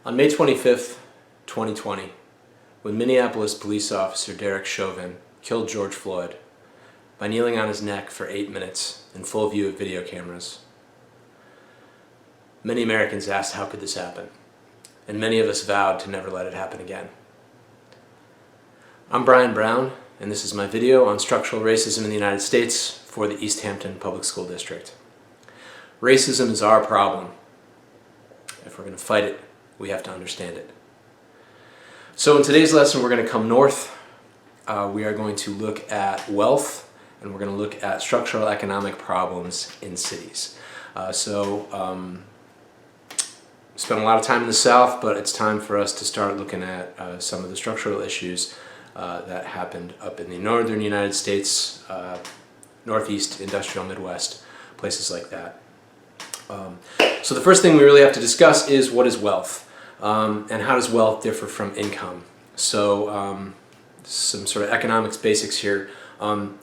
On May 25th, 2020, when Minneapolis police officer Derek Chauvin killed George Floyd by kneeling on his neck for 8 minutes in full view of video cameras, many Americans asked how could this happen, and many of us vowed to never let it happen again. I'm Brian Brown, and this is my video on structural racism in the United States for the East Hampton Public School District. Racism is our problem. If we're going to fight it, we have to understand it. So in today's lesson, we're going to come north. We are going to look at wealth, and we're going to look at structural economic problems in cities. Spent a lot of time in the South, but it's time for us to start looking at some of the structural issues that happened up in the northern United States, Northeast, industrial Midwest, places like that. So the first thing we really have to discuss is what is wealth, and how does wealth differ from income. So some sort of economics basics here.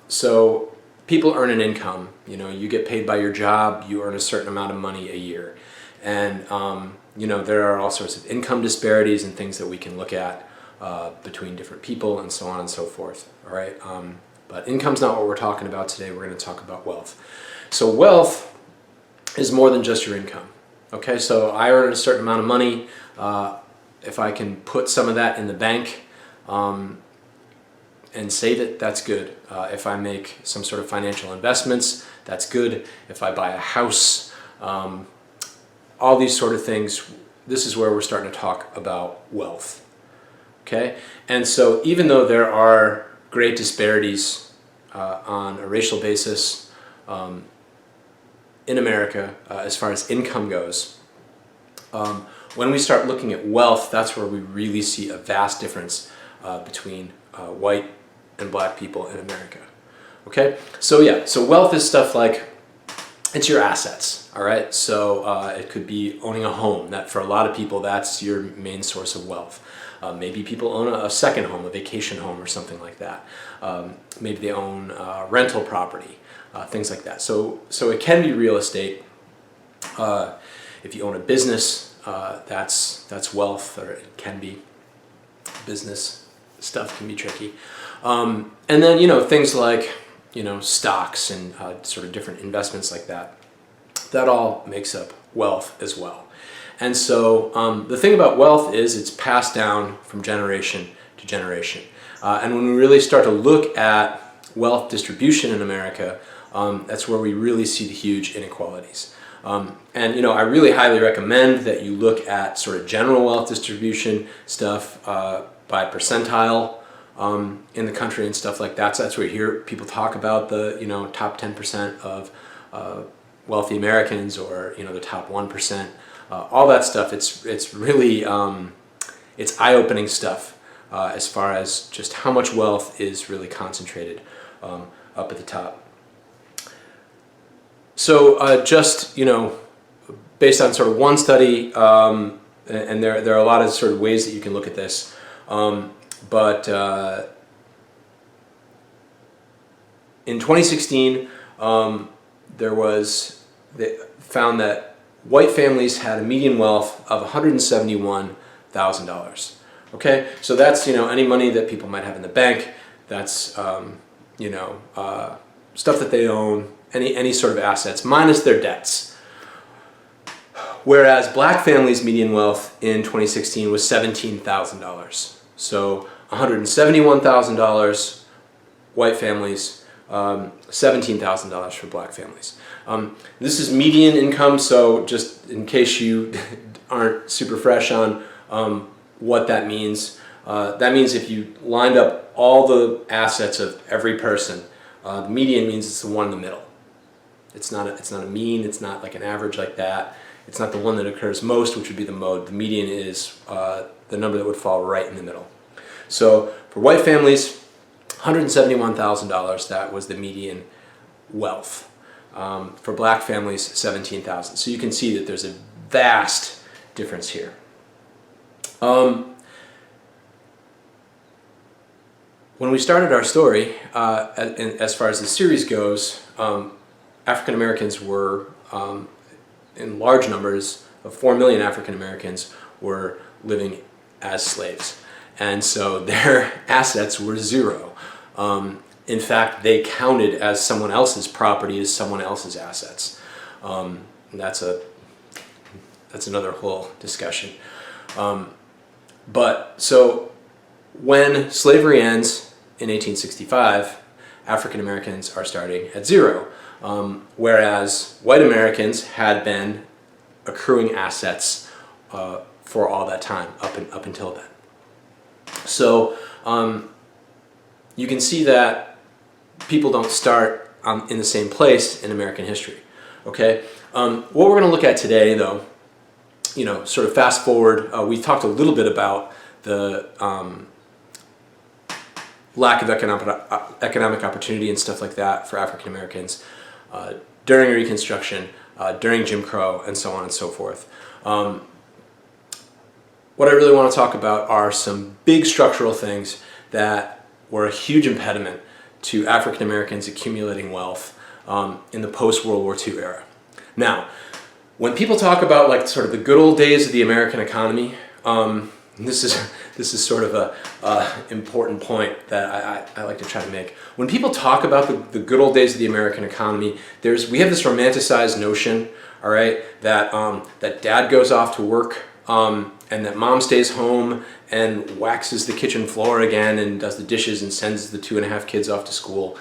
So people earn an income. You get paid by your job, you earn a certain amount of money a year. And there are all sorts of income disparities and things that we can look at between different people and so on and so forth. All right, but income's not what we're talking about today. We're going to talk about wealth. So wealth is more than just your income. Okay, so I earn a certain amount of money. If I can put some of that in the bank and save it, that's good. If I make some sort of financial investments, that's good. If I buy a house, all these sort of things, this is where we're starting to talk about wealth. Okay, and so even though there are great disparities on a racial basis in America as far as income goes, when we start looking at wealth, that's where we really see a vast difference between white and black people in America. Okay, so yeah, so wealth is stuff like, it's your assets, all right? So it could be owning a home. That for a lot of people, that's your main source of wealth. Maybe people own a second home, a vacation home or something like that. Maybe they own rental property, things like that. So it can be real estate. If you own a business, that's wealth, or it can be. Business stuff can be tricky. And then, things like, stocks and sort of different investments like that. That all makes up wealth as well. And so the thing about wealth is it's passed down from generation to generation. And when we really start to look at wealth distribution in America, that's where we really see the huge inequalities. I really highly recommend that you look at sort of general wealth distribution stuff by percentile in the country and stuff like that. So that's where you hear people talk about the top 10% of wealthy Americans, or the top 1%. All that stuff. It's really it's eye-opening stuff as far as just how much wealth is really concentrated up at the top. So just based on sort of one study, and there are a lot of sort of ways that you can look at this, but in 2016 they found that white families had a median wealth of $171,000. Okay, so that's any money that people might have in the bank. That's stuff that they own, any sort of assets minus their debts. Whereas black families' median wealth in 2016 was $17,000. So $171,000 white families, $17,000 for black families. This is median income, so just in case you aren't super fresh on what that means if you lined up all the assets of every person, the median means it's the one in the middle. It's not a mean, it's not like an average like that. It's not the one that occurs most, which would be the mode. The median is the number that would fall right in the middle. So for white families, $171,000, that was the median wealth. For black families, $17,000. So you can see that there's a vast difference here. When we started our story, as far as the series goes, African Americans were, in large numbers, of 4 million African Americans were living as slaves. And so their assets were zero. In fact, they counted as someone else's property as someone else's assets. That's another whole discussion. But so when slavery ends in 1865, African Americans are starting at zero, whereas white Americans had been accruing assets for all that time, up until then. So you can see that people don't start in the same place in American history. Okay, what we're going to look at today, though, sort of fast forward, we talked a little bit about the lack of economic opportunity and stuff like that for African Americans during Reconstruction, during Jim Crow, and so on and so forth. What I really want to talk about are some big structural things that were a huge impediment to African Americans accumulating wealth in the post-World War II era. Now, when people talk about like sort of the good old days of the American economy, this is sort of a important point that I like to try to make. When people talk about the good old days of the American economy, we have this romanticized notion, all right, that that dad goes off to work and that mom stays home and waxes the kitchen floor again and does the dishes and sends the 2.5 kids off to school,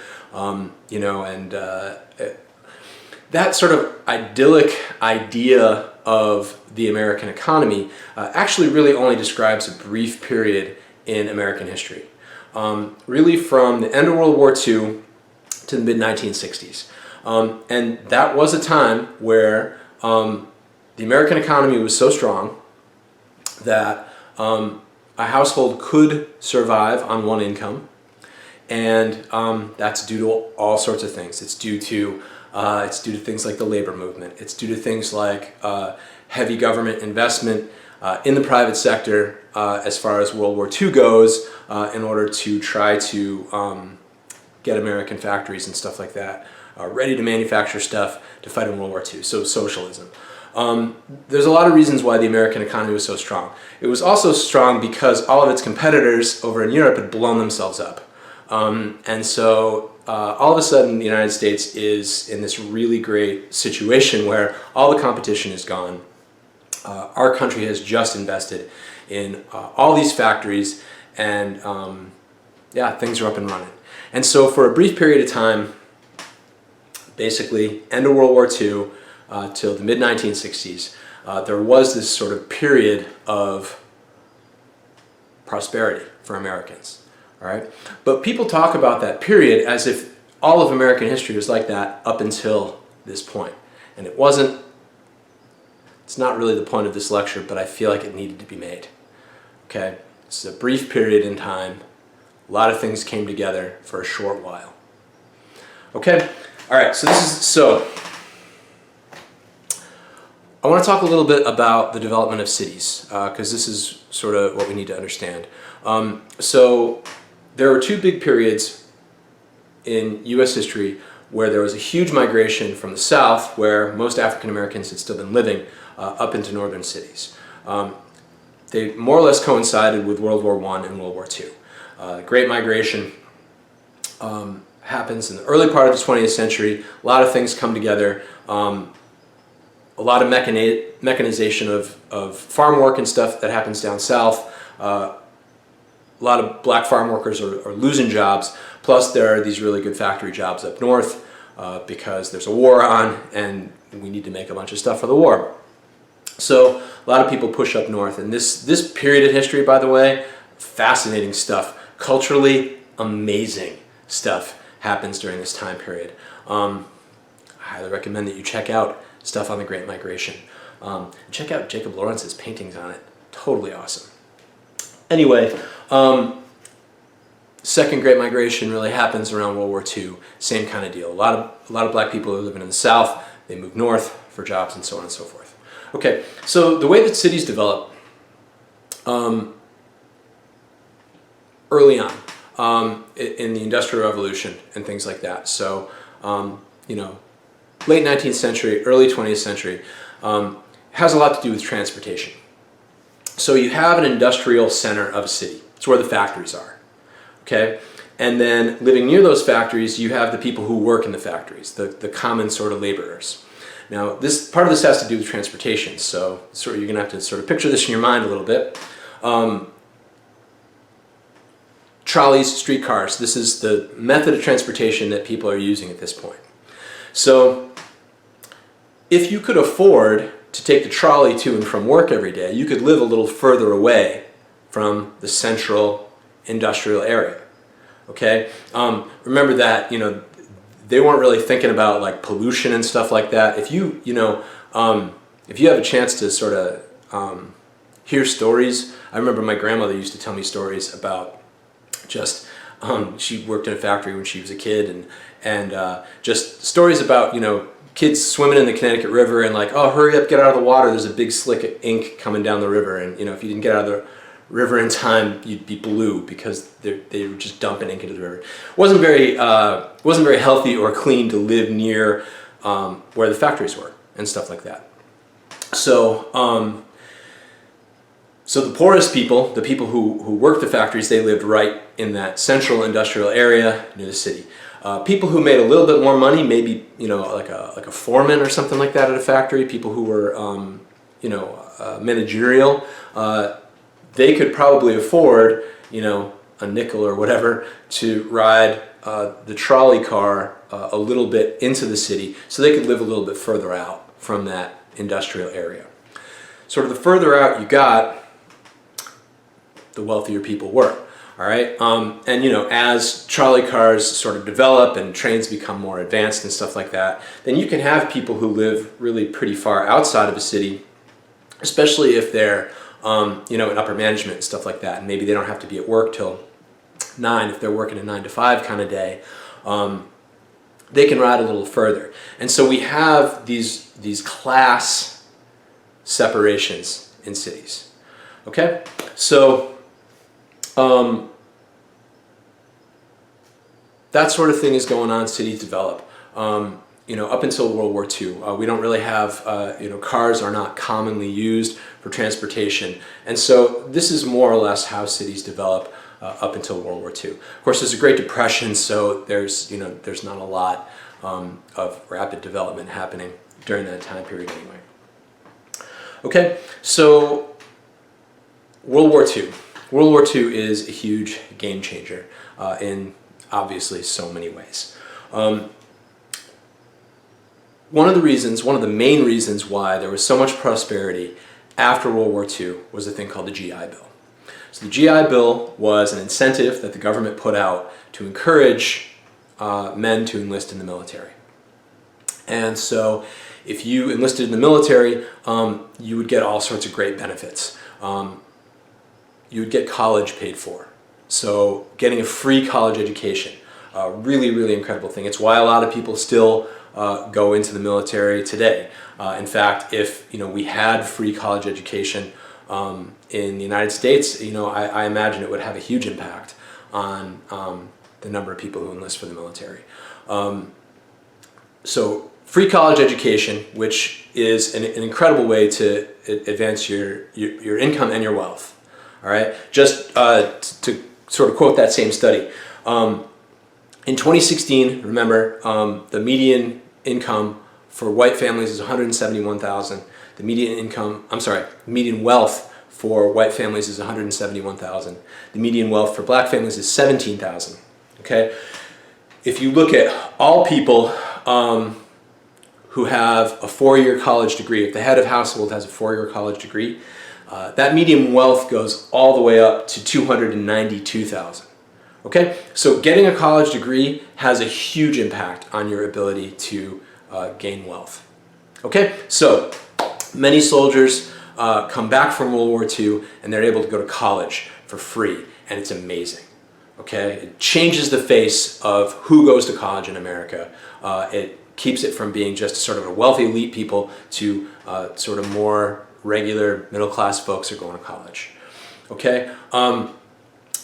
that sort of idyllic idea of the American economy actually really only describes a brief period in American history. Really from the end of World War II to the mid-1960s. And that was a time where the American economy was so strong that a household could survive on one income, and that's due to all sorts of things. It's due to things like the labor movement. It's due to things like heavy government investment in the private sector as far as World War II goes, in order to try to get American factories and stuff like that ready to manufacture stuff to fight in World War II. So socialism. There's a lot of reasons why the American economy was so strong. It was also strong because all of its competitors over in Europe had blown themselves up. And so all of a sudden the United States is in this really great situation where all the competition is gone. Our country has just invested in all these factories, and things are up and running. And so for a brief period of time, basically end of World War II till the mid-1960s, there was this sort of period of prosperity for Americans. All right? But people talk about that period as if all of American history was like that up until this point. And it wasn't. It's not really the point of this lecture, but I feel like it needed to be made. Okay? It's a brief period in time. A lot of things came together for a short while. Okay? All right, so I want to talk a little bit about the development of cities, because this is sort of what we need to understand. So there were two big periods in U.S. history where there was a huge migration from the South, where most African Americans had still been living, up into northern cities. They more or less coincided with World War I and World War II. The Great Migration happens in the early part of the 20th century. A lot of things come together. A lot of mechanization of farm work and stuff that happens down south. A lot of black farm workers are losing jobs. Plus there are these really good factory jobs up north because there's a war on and we need to make a bunch of stuff for the war. So a lot of people push up north. And this period of history, by the way, fascinating stuff. Culturally amazing stuff happens during this time period. I highly recommend that you check out stuff on the Great Migration. Check out Jacob Lawrence's paintings on it. Totally awesome. Anyway, Second Great Migration really happens around World War II. Same kind of deal. A lot of black people are living in the South. They move north for jobs and so on and so forth. Okay, so the way that cities develop early on in the Industrial Revolution and things like that. So, late 19th century, early 20th century, has a lot to do with transportation. So you have an industrial center of a city. It's where the factories are, okay? And then living near those factories, you have the people who work in the factories, the common sort of laborers. Now, part of this has to do with transportation, so you're going to have to sort of picture this in your mind a little bit. Trolleys, streetcars, this is the method of transportation that people are using at this point. So if you could afford to take the trolley to and from work every day, you could live a little further away from the central industrial area. Okay? Remember that, they weren't really thinking about like pollution and stuff like that. If you have a chance to sort of hear stories, I remember my grandmother used to tell me stories about just she worked in a factory when she was a kid, and just stories about kids swimming in the Connecticut River and like, oh, hurry up, get out of the water, there's a big slick of ink coming down the river, and if you didn't get out of the river in time, you'd be blue because they were just dumping ink into the river. It wasn't very healthy or clean to live near where the factories were and stuff like that. So so the poorest people, the people who worked the factories, they lived right in that central industrial area near the city. People who made a little bit more money, maybe like a foreman or something like that at a factory, people who were managerial, they could probably afford a nickel or whatever to ride the trolley car a little bit into the city, so they could live a little bit further out from that industrial area. Sort of the further out you got, the wealthier people were. All right, and as trolley cars sort of develop and trains become more advanced and stuff like that, then you can have people who live really pretty far outside of a city, especially if they're in upper management and stuff like that, and maybe they don't have to be at work till 9 if they're working a 9 to 5 kind of day. They can ride a little further, and so we have these class separations in cities. Okay, so. That sort of thing is going on. Cities develop. Up until World War II, we don't really have, cars are not commonly used for transportation. And so this is more or less how cities develop up until World War II. Of course, there's a Great Depression, so there's not a lot of rapid development happening during that time period anyway. Okay, so World War II. World War II is a huge game changer in obviously so many ways. One of the main reasons why there was so much prosperity after World War II was a thing called the GI Bill. So the GI Bill was an incentive that the government put out to encourage men to enlist in the military. And so if you enlisted in the military, you would get all sorts of great benefits. You would get college paid for. So getting a free college education, really, really incredible thing. It's why a lot of people still go into the military today. In fact, if we had free college education in the United States, I imagine it would have a huge impact on the number of people who enlist for the military. So free college education, which is an incredible way to advance your income and your wealth. All right, just to sort of quote that same study. In 2016, remember, the median income for white families is $171,000. The median wealth for white families is $171,000. The median wealth for black families is $17,000. Okay, if you look at all people who have a 4-year college degree, if the head of household has a 4-year college degree, that median wealth goes all the way up to $292,000. Okay, so getting a college degree has a huge impact on your ability to gain wealth. Okay, so many soldiers come back from World War II and they're able to go to college for free, and it's amazing. Okay, it changes the face of who goes to college in America. It keeps it from being just sort of a wealthy elite people to sort of more regular middle-class folks are going to college. Okay,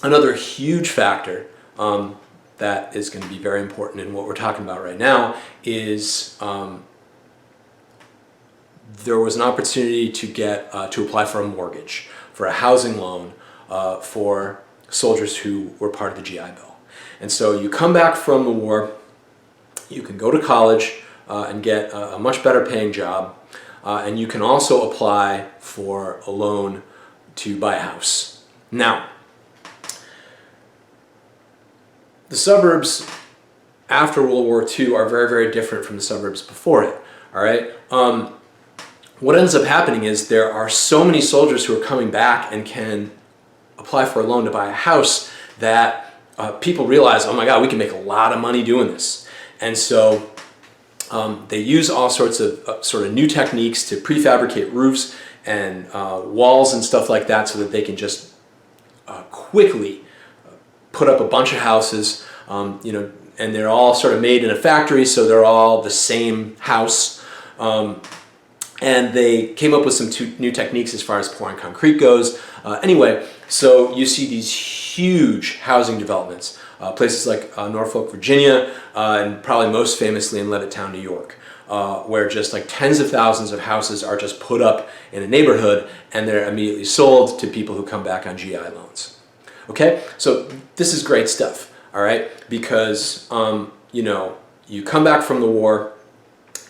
another huge factor that is going to be very important in what we're talking about right now is there was an opportunity to get to apply for a mortgage, for a housing loan for soldiers who were part of the GI Bill. And so you come back from the war, you can go to college and get a much better paying job, and you can also apply for a loan to buy a house. Now, the suburbs after World War II are very, very different from the suburbs before it, all right? What ends up happening is there are so many soldiers who are coming back and can apply for a loan to buy a house that people realize, oh my God, we can make a lot of money doing this. And so they use all sorts of sort of new techniques to prefabricate roofs and walls and stuff like that so that they can just quickly put up a bunch of houses, you know, and they're all sort of made in a factory, so they're all the same house. And they came up with some new techniques as far as pouring concrete goes. Anyway, so you see these huge housing developments, places like Norfolk, Virginia, and probably most famously in Levittown, New York, where just like tens of thousands of houses are just put up in a neighborhood and they're immediately sold to people who come back on GI loans. Okay, so this is great stuff, all right, because you know, you come back from the war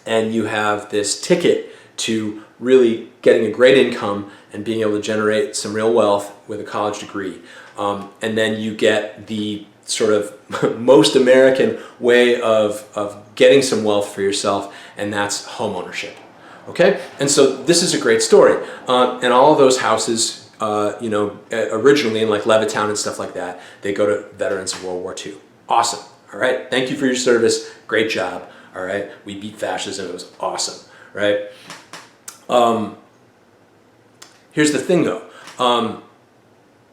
and you have this ticket to really getting a great income and being able to generate some real wealth with a college degree. And then you get the sort of most American way of getting some wealth for yourself, and that's home ownership. Okay? And so this is a great story. And all of those houses, you know, originally in like Levittown and stuff like that, they go to veterans of World War II. Awesome. All right? Thank you for your service. Great job. All right? We beat fascism. It was awesome. Right? Here's the thing though,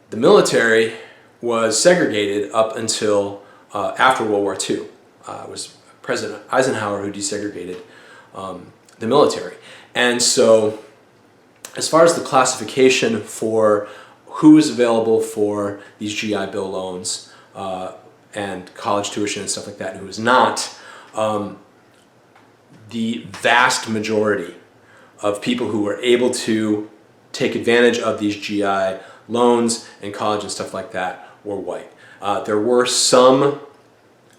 the military was segregated up until after World War II. It was President Eisenhower who desegregated the military. And so as far as the classification for who is available for these GI Bill loans and college tuition and stuff like that and who is not, the vast majority of people who were able to take advantage of these GI loans and college and stuff like that were white. There were some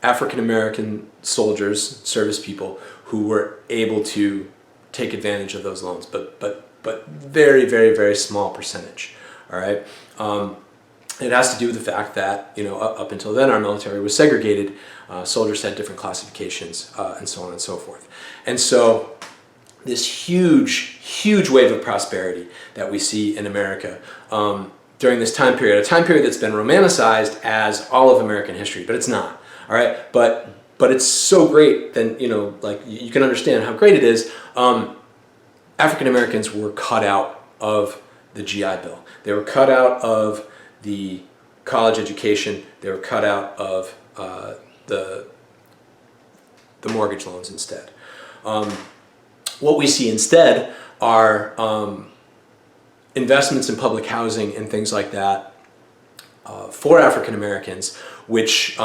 African American soldiers, service people, who were able to take advantage of those loans, but very, very, very small percentage. All right. It has to do with the fact that, you know, up until then our military was segregated. Soldiers had different classifications and so on and so forth. And so this huge wave of prosperity that we see in America during this time period, a time period that's been romanticized as all of American history, but it's not. All right, but it's so great. Then, you know, like you can understand how great it is. African Americans were cut out of the GI Bill. They were cut out of the college education. They were cut out of the mortgage loans instead. What we see instead are investments in public housing and things like that for African Americans, which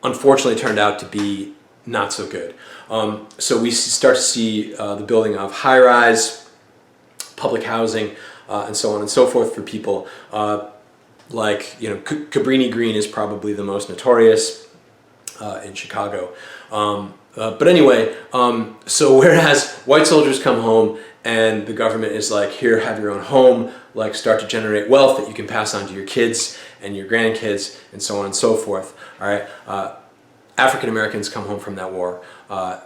unfortunately turned out to be not so good. So we start to see the building of high-rise public housing and so on and so forth for people. Like, you know, Cabrini Green is probably the most notorious in Chicago. But anyway, so whereas white soldiers come home and the government is like, here, have your own home, like start to generate wealth that you can pass on to your kids and your grandkids and so on and so forth. All right. African Americans come home from that war.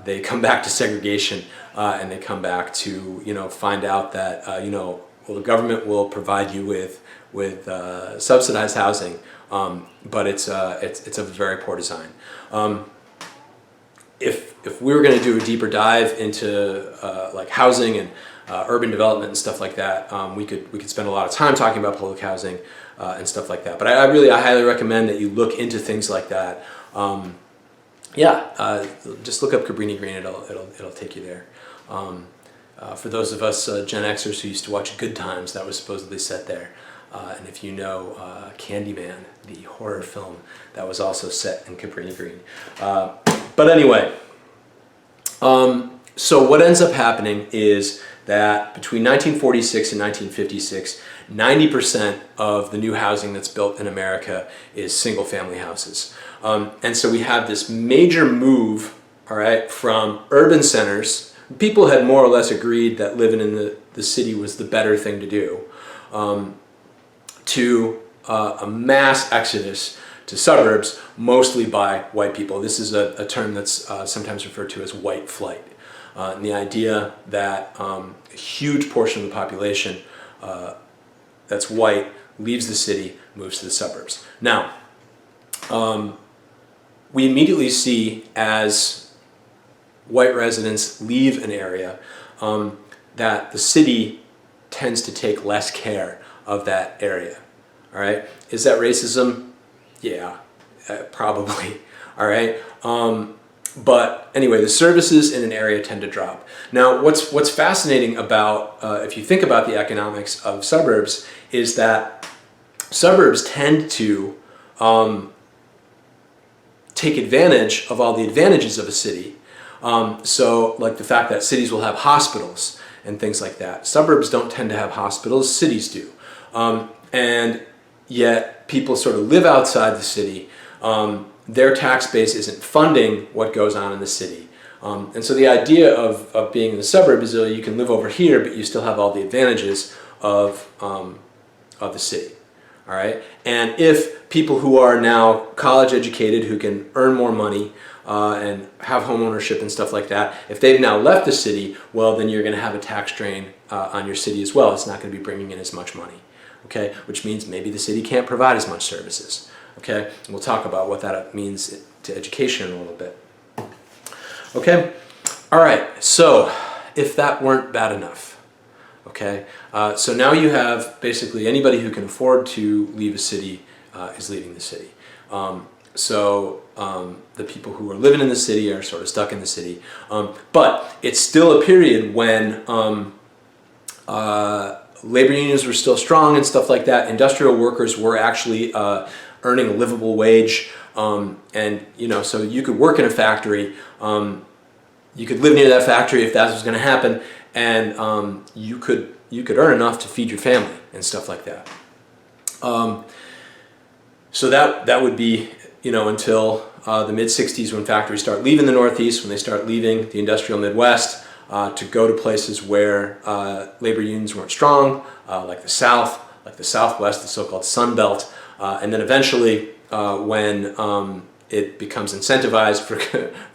They come back to segregation and they come back to, you know, find out that, you know, well, the government will provide you with subsidized housing, but it's a very poor design. If we were going to do a deeper dive into like housing and urban development and stuff like that, we could spend a lot of time talking about public housing and stuff like that. But I highly recommend that you look into things like that. Just look up Cabrini Green. It'll take you there. For those of us Gen Xers who used to watch Good Times, that was supposedly set there. And if you know Candyman, the horror film, that was also set in Cabrini Green. But anyway, So what ends up happening is that between 1946 and 1956, 90% of the new housing that's built in America is single-family houses. And so we have this major move, all right, from urban centers. People had more or less agreed that living in the city was the better thing to do, to a mass exodus to suburbs, mostly by white people. This is a term that's sometimes referred to as white flight. And the idea that a huge portion of the population that's white leaves the city, moves to the suburbs. Now, we immediately see as white residents leave an area that the city tends to take less care of that area. All right, is that racism? Yeah, probably. All right. But anyway, the services in an area tend to drop. Now, what's fascinating about, if you think about the economics of suburbs, is that suburbs tend to take advantage of all the advantages of a city. So like the fact that cities will have hospitals and things like that. Suburbs don't tend to have hospitals, cities do. And yet people sort of live outside the city. Their tax base isn't funding what goes on in the city. And so the idea of being in the suburb is that you can live over here, but you still have all the advantages of the city. All right? And if people who are now college educated, who can earn more money and have home ownership and stuff like that, if they've now left the city, well, then you're going to have a tax drain on your city as well. It's not going to be bringing in as much money. Okay? Which means maybe the city can't provide as much services. Okay? And we'll talk about what that means to education in a little bit. Okay? All right. So if that weren't bad enough, okay? So now you have basically anybody who can afford to leave a city is leaving the city. So the people who are living in the city are sort of stuck in the city. But it's still a period when labor unions were still strong and stuff like that. Industrial workers were actually earning a livable wage. And, you know, so you could work in a factory. You could live near that factory if that was going to happen. And you could earn enough to feed your family and stuff like that. So that would be, you know, until the mid-60s when factories start leaving the Northeast, when they start leaving the industrial Midwest to go to places where labor unions weren't strong, like the South, like the Southwest, the so-called Sun Belt, and then eventually when it becomes incentivized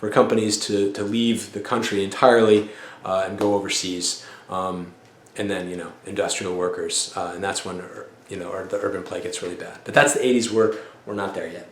for companies to leave the country entirely and go overseas, and then, you know, industrial workers, and that's when, you know, the urban play gets really bad. But that's the 80s. We're not there yet.